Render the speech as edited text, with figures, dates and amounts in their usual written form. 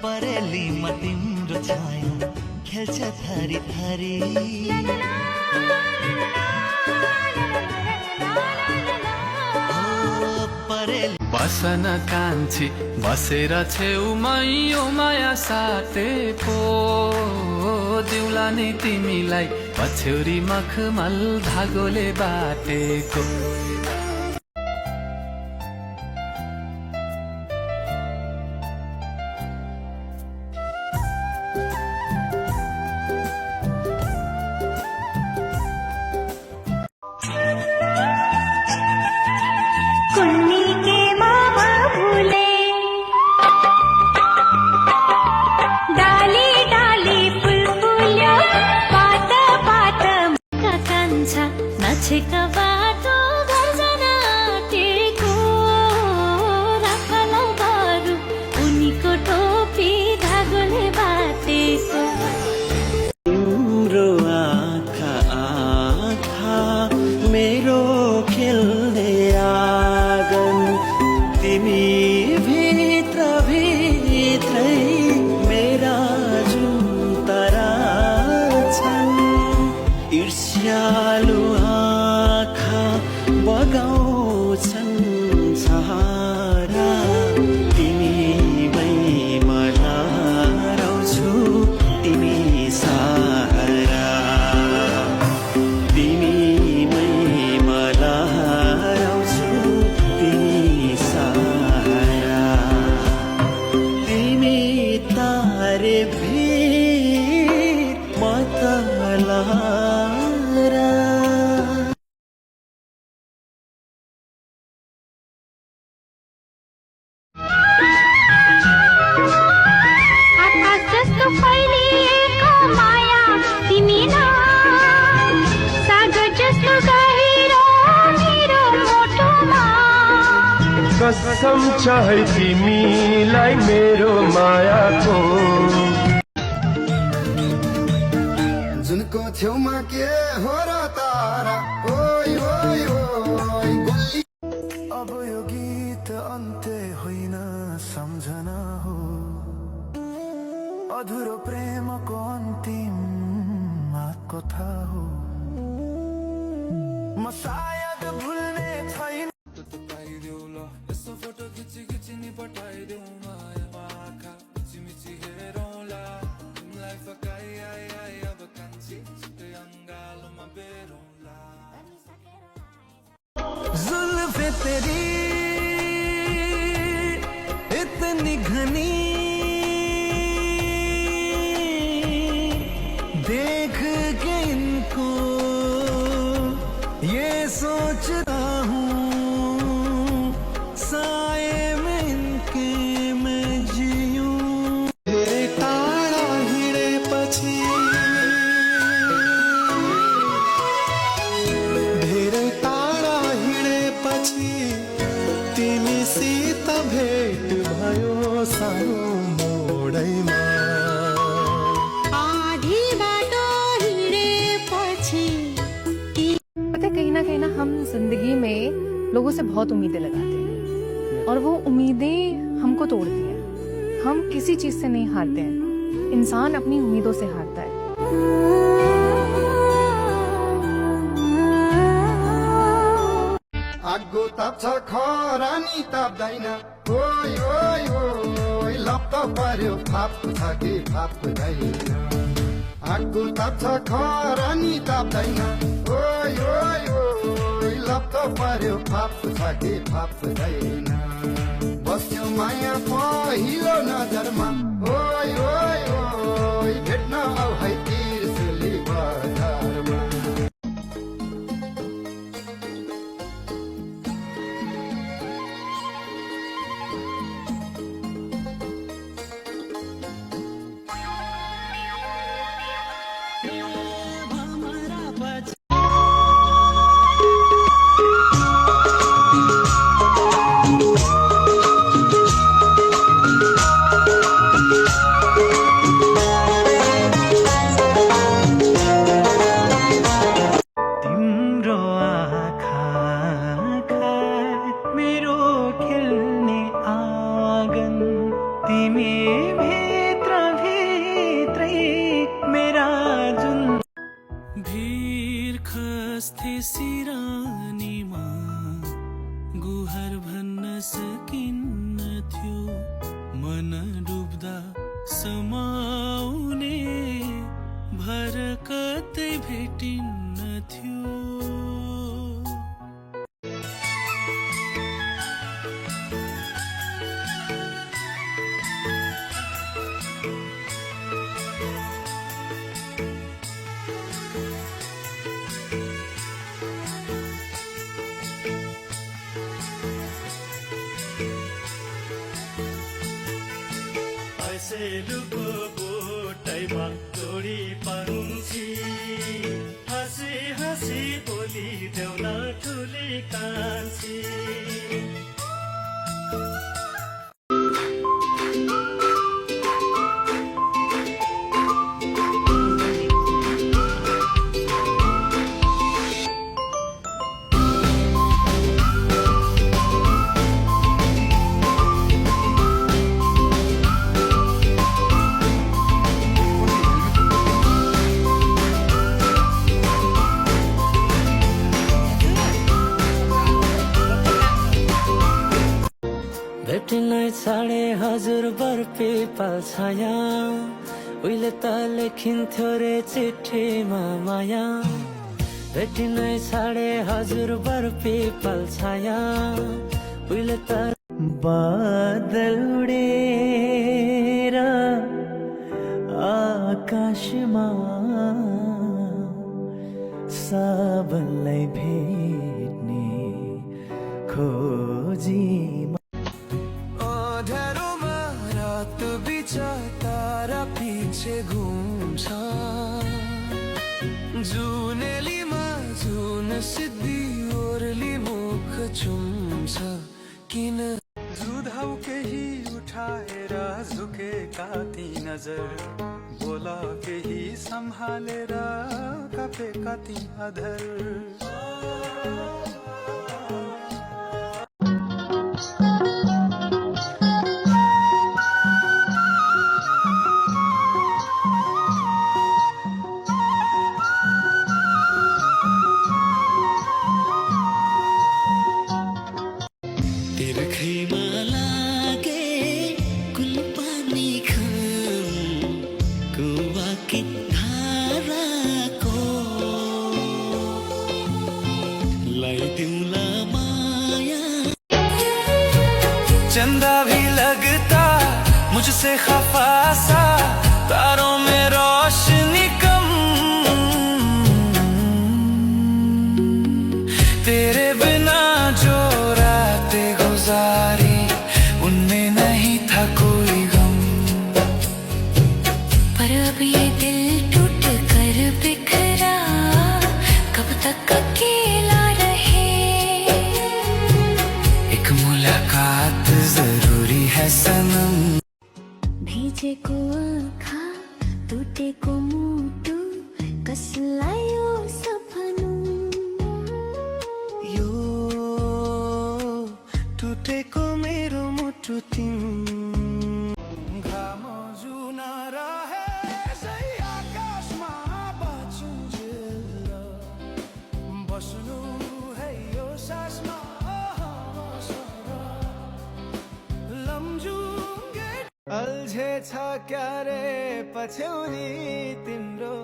परेलीमा तिम्रो छाया खेल्छ थरी थरी बसन कान्छी बसेर छेउमै यो माया साटे पो दिउला नि तिमीलाई पछ्यौरी मखमल धागोले बाटेको नाचेका बाटो घर जान आँटेको राखलाउ दारू उनीको टोपी धागोले बाटेको तिम्रो आँखा आँखा मेरो खेल्ने आँगन तिमी भित्र भित्रै मेरा जुन तारा छन् ईर्ष्यालु बगाउँछन् सहारा तिमीमै मला हराउँछु तिमी सहारा तिमीमै मला हराउँछु तिमी सहारा तिमी तारे भिर म तला कसम छ है तिमीलाई मेरो मायाको जुनको छेउमा के हो र तारा ओइ ओइ ओइ गुल्ली अब यो गीत अन्त्य होइन सम्झना हो अधुरो प्रेमको अन्तिम कथा हो म सायद भुल्ने छैन फोटो खिची खिची नि पठाइदेऊ माया आँखा मिची हेरौँला तिमीलाई फकाई आई आई अब कान्छी छिटै अङ्गालोमा बेरौँला जुल्फे तेरी इतनी घनी देख के इनको ये सोचता हूँ साए में इनके मैं जियूं धेरै टाढा हिँडेपछि धेरै टाढा हिँडेपछि तिमीसित भेट भयो सानो मोडैमा आधी बाटो हिँडेपछि पता है, कहीं ना हम जिंदगी में लोगों से बहुत उम्मीदें लगाते हैं और वो उम्मीदें हमको तोड़ती हैं। हम किसी चीज से नहीं हारते हैं, इंसान अपनी उम्मीदों से हारता है। आगो ताप्छ खरानी ताप्दैन ओइ ओइ ओइ लप्प पर्यो फाप छ कि फाप्दैन आगो ताप्छ खरानी ताप्दैन ओइ ओइ ओइ लप्प पर्यो फाप छ कि फाप्दैन बस्यो माया पहिलो नजरमा ओइ ओइ ओइ भेट्न आउ है तिर्सुली बजारमा तिमी भित्र भित्रै मेरा जुन भीर खस्थे सिरानीमा गुहार भन्न सकिन्न थियो मन डुब्दा समाउने भर कतै भेटिन्न थियो सेलुको बोटैमा जोडी पंक्षी हाँसी हाँसी बोली देउन ठुली कान्छी भेटिनै छाडे हजुर बर्पे पाछाया उहिले त लेखिन्थ्यो रे चिठीमा माया भेटिनै छाडे हजुर बर्पे पाछाया उहिले त बादल उडेर आकाशमा सबैलाई भेट्ने खोजीमा अँध्यारोमा रात बिचा तारा पिछे घुम्छ जुनेलीमा जुन सिद्धि ओर्ली मुख चुम्छ किन जुधाउ केही उठाएर झुकेका ती नजर बोला केही सम्हालेर कापेका ती अधर तिर्खैमा लागे कुलपानी खाम कुवाकी धाराको लगाइदिउँला माया चंदा भी लगता मुझसे खफा सा तारों में रोशनी कम तेरे बिना जो रातें गुजारी उनमें नहीं था कोई गम पर अब ये दिल टूट कर बिखरा कब तक अकेला रहे एक मुलाकात जरूरी है सनम भिजेको आँखा टुटेको मुटु कसलाई यो सपनु यो टुटेको मेरो मुटु घाम जुन रहे सही आकाशमा बचुन्जेल बस्नु है यो सासमा लम्जुङ्गे अल्झेछ क्या रे पछ्यौरी तिम्रो